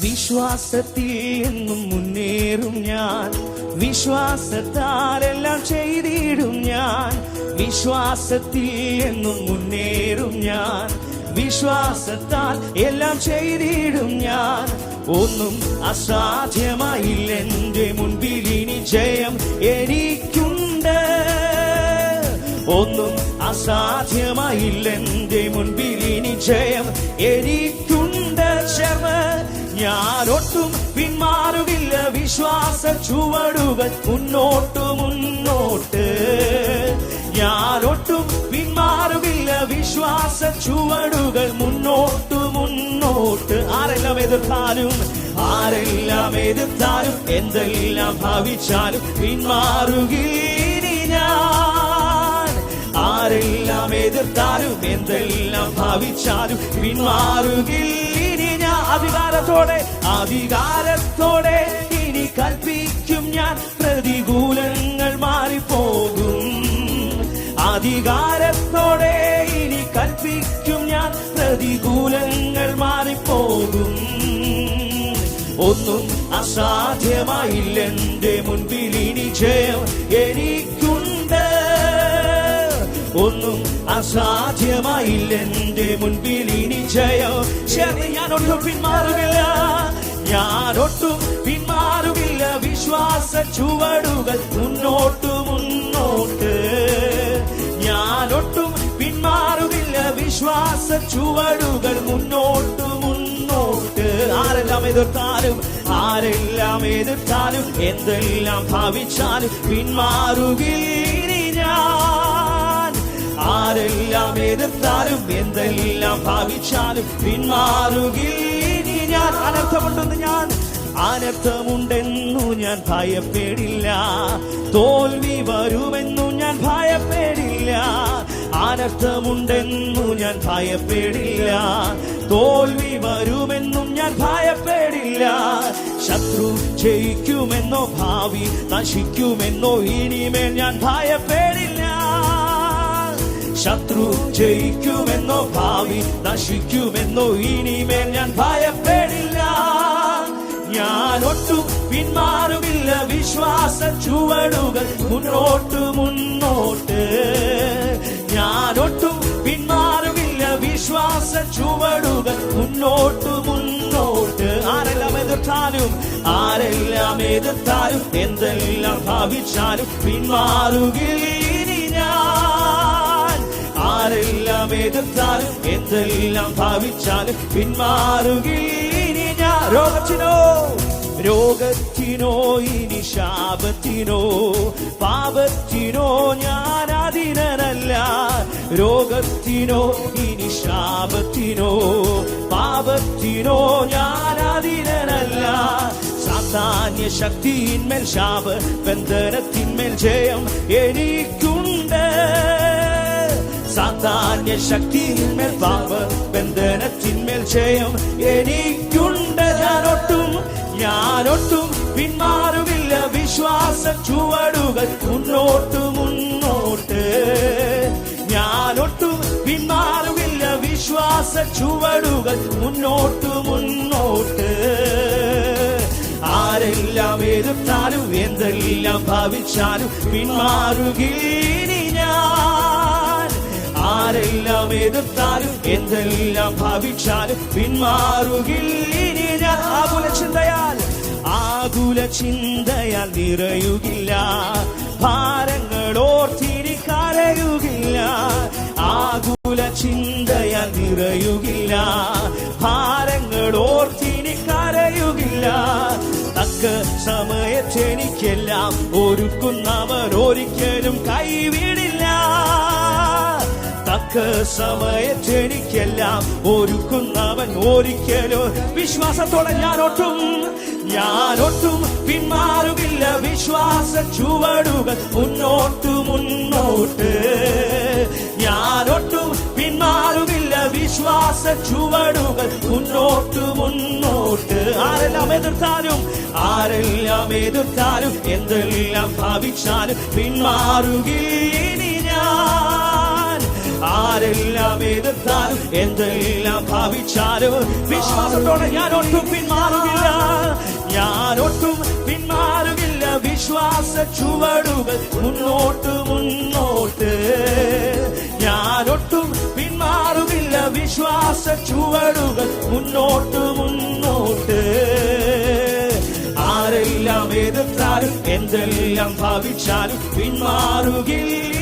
വിശ്വാസത്തിൽ എന്നും മുന്നേറും ഞാൻ, വിശ്വാസത്താൽ എല്ലാം ചെയ്തിടും ഞാൻ. വിശ്വാസത്തിൽ എന്നും മുന്നേറും ഞാൻ, വിശ്വാസത്താൽ എല്ലാം ചെയ്തിടും ഞാൻ. ഒന്നും അസാധ്യമായില്ല എന്റെ മുൻപിൽ, ഇനി ജയം എനിക്കുണ്ട്. ഒന്നും അസാധ്യമായില്ല എന്റെ മുൻപിൽ, ഇനി ജയം എനിക്കുണ്ട്. ചേർന്ന് ഞാനൊട്ടും പിന്മാറുകില്ല, വിശ്വാസ ചുവടുകൾ മുന്നോട്ട് മുന്നോട്ട്. ഞാനൊട്ടും പിന്മാറുകില്ല, വിശ്വാസ ചുവടുകൾ മുന്നോട്ട് മുന്നോട്ട്. ആരെല്ലാം എതിർത്താലും, ആരെല്ലാം എതിർത്താലും, എന്തെല്ലാം ഭാവിച്ചാലും പിന്മാറുകയില്ല ഞാൻ. ആരെല്ലാം എതിർത്താലും, എന്തെല്ലാം ഭാവിച്ചാലും പിന്മാറുകയില്ല ഞാൻ. അധികാരത്തോടെ, അധികാരത്തോടെ ഇനി കൽപ്പിക്കും ഞാൻ, പ്രതികൂലങ്ങൾ മാറിപ്പോകും. അധികാരത്തോടെ ഇനി കൽപ്പിക്കും ഞാൻ, പ്രതികൂലങ്ങൾ മാറിപ്പോകും. ഒന്നും അസാധ്യമായില്ല എന്റെ മുൻപിൽ, ഇനി ജയം എനിക്കുണ്ട്. ഒന്നും അസാധ്യമായില്ല എന്റെ മുൻപിൽ, ഇനി ജയം. ചേർന്ന് ഞാനൊട്ടും പിന്മാറുകില്ല, ഞാനൊട്ടും പിന്മാറുകില്ല, വിശ്വാസ ചുവടുകൾ മുന്നോട്ട് മുന്നോട്ട്. ഞാനൊട്ടും പിന്മാറുകില്ല, വിശ്വാസ ചുവടുകൾ മുന്നോട്ട് മുന്നോട്ട്. ആരെല്ലാം എതിർത്താലും, ആരെല്ലാം എതിർത്താലും, എന്തെല്ലാം ഭാവിച്ചാലും പിന്മാറുകയില്ല ഞാൻ. ആരെല്ലാം എതിർത്താലും, എന്തെല്ലാം ഭാവിച്ചാലും പിന്മാറുകയില്ല ഞാൻ. അനർത്ഥമുണ്ടെന്ന് ഞാൻ, അനർത്ഥമുണ്ടെന്നു ഞാൻ ഭയപ്പെടില്ല, തോൽവി വരുമെന്നു ഞാൻ ഭയപ്പെടില്ല. അനർത്ഥമുണ്ടെന്നു ഞാൻ ഭയപ്പെടില്ല, തോൽവി വരുമെന്നും ഞാൻ ഭയപ്പെടില്ല. ശത്രു ജയിക്കുമെന്നോ ഭാവി നശിക്കുമെന്നോ ഇനിമേൽ ഞാൻ ഭയപ്പെടില്ല. ശത്രു ജയിക്കുമെന്നോ ഭാവി നശിക്കുമെന്നോ ഇനിമേൽ ഞാൻ ഭയപ്പെടില്ല. ഞാനൊട്ടും പിന്മാറുകില്ല, വിശ്വാസ ചുവടുകൾ മുന്നോട്ട് മുന്നോട്ട്. ഞാനൊട്ടും പിന്മാറുകില്ല, വിശ്വാസ ചുവടുകൾ മുന്നോട്ട് മുന്നോട്ട്. ആരെല്ലാം എതിർത്താലും, ആരെല്ലാം എതിർത്താലും, എന്തെല്ലാം ഭാവിച്ചാലും പിന്മാറുകയില്ല ഞാൻ. ആരെല്ലാം എതിർത്താലും, എന്തെല്ലാം ഭാവിച്ചാലും പിന്മാറുകയില്ല ഞാൻ. രോഗത്തിനോ, രോഗത്തിനോ ഇനി ശാപത്തിനോ പാപത്തിനോ ഞാൻ അധീനനല്ല. രോഗത്തിനോ ഇനി ശാപത്തിനോ പാപത്തിനോ ഞാൻ അധീനനല്ല. സാധാന്യ ശക്തിയിന്മേൽ ശാപ ബന്ധനത്തിന്മേൽ ജയം എനിക്കുണ്ട്. സാധാന്യ ശക്തിയിന്മേൽ പാപ ബന്ധനത്തിന്മേൽ ജയം എനിക്കുണ്ട്. ഞാനൊട്ടും പിന്മാറുകില്ല, വിശ്വാസ ചുവടുകൾ മുന്നോട്ട് മുന്നോട്ട്. ഞാനൊട്ടും പിന്മാറുകില്ല, വിശ്വാസ ചുവടുകൾ മുന്നോട്ട് മുന്നോട്ട്. ആരെല്ലാം എതിർത്താലും, എന്തെല്ലാം ഭാവിച്ചാലും പിന്മാറുകയില്ല ഞാൻ. ആരെല്ലാം എതിർത്താലും, എന്തെല്ലാം ഭാവിച്ചാലും പിന്മാറുകയില്ല ഞാൻ. ആകുല ചിന്തയാൽ, ആകുല ചിന്തയാൽ നിറയുകില്ല, ഭാരങ്ങളോർത്തിനി കരയുകില്ല. ആകുല ചിന്തയാൽ നിറയുകില്ല, ഭാരങ്ങളോർത്തിനി കരയുകില്ല. തക്ക സമയത്തെനിക്കെല്ലാം ഒരുക്കുന്നവർ ഒരിക്കലും കൈവിടില്ല. തക്ക സമയത്തെനിക്കെല്ലാം ഒരുക്കുന്നവൻ ഒരിക്കലും. വിശ്വാസത്തോടെ ഞാനൊട്ടും പിന്മാറുകില്ല, വിശ്വാസ ചുവടുകൾ മുന്നോട്ട് മുന്നോട്ട്. ഞാനൊട്ടും പിന്മാറുകില്ല, വിശ്വാസ ചുവടുകൾ മുന്നോട്ട് മുന്നോട്ട്. ആരെല്ലാം എതിർത്താലും, ആരെല്ലാം എതിർത്താലും, എന്തെല്ലാം ഭാവിച്ചാലും പിന്മാറുകയില്ല ഞാൻ. ആരെല്ലാം എതിർത്താലും എന്തെല്ലാം ഭാവിച്ചാലും വിശ്വാസത്തോടെ ഞാൻ ഒട്ടും പിന്മാറുകില്ല, ഞാൻ ഒട്ടും പിന്മാറുകില്ല. വിശ്വാസ ചുവടുകൾ മുന്നോട്ട് മുന്നോട്ട്, ഞാൻ ഒട്ടും പിന്മാറുകില്ല. വിശ്വാസ ചുവടുകൾ മുന്നോട്ട് മുന്നോട്ട്. ആരെല്ലാം എതിർത്താലും എന്തെല്ലാം ഭാവിച്ചാലും പിന്മാറുകില്ല.